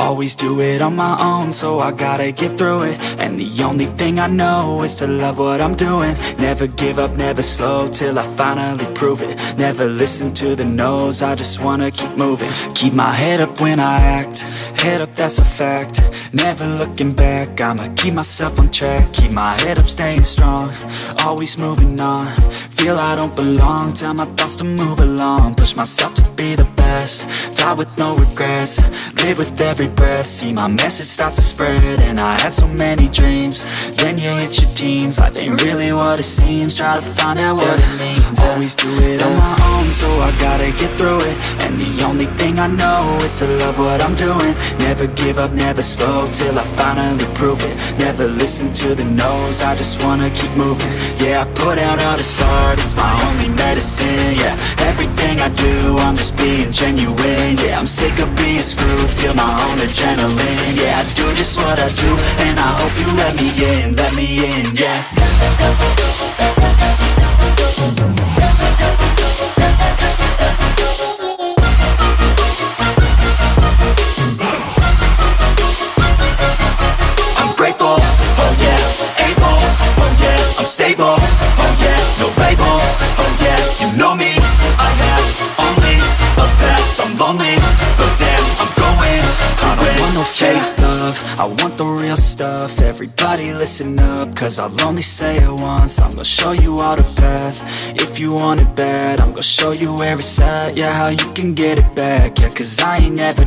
Always do it on my own, so I gotta get through it. And the only thing I know is to love what I'm doing. Never give up, never slow, till I finally prove it. Never listen to the no's, I just wanna keep moving. Keep my head up when I act, head up, that's a fact. Never looking back, I'ma keep myself on track. Keep my head up, staying strong, always moving on. Feel I don't belong, tell my thoughts to move along. Push myself to be the best, die with no regrets. Live with every breath, see my message start to spread. And I had so many dreams, then you hit your teens. Life ain't really what it seems, try to find out what it means. Always do it on my own, so I gotta get through it. And the only thing I know is to love what I'm doing. Never give up, never slow, till I finally prove it. Never listen to the no's, I just wanna keep moving. Yeah, I put out all this art, it's my only medicine. Yeah, everything I do, I'm just being genuine. Yeah, I'm sick of being screwed, feel my own adrenaline. Yeah, I do just what I do, and I hope you let me in, yeah. I'm grateful, oh yeah, able, oh yeah, I'm stable, oh yeah, no label, oh yeah, you know me, I have only a path, I'm lonely, but damn, I'm going to I don't want no fake love, I want the real stuff. Everybody listen up, cause I'll only say it once. I'm gonna show you all the path, if you want it bad. I'm gonna show you where it's at, yeah, how you can get it back. Yeah, cause I ain't never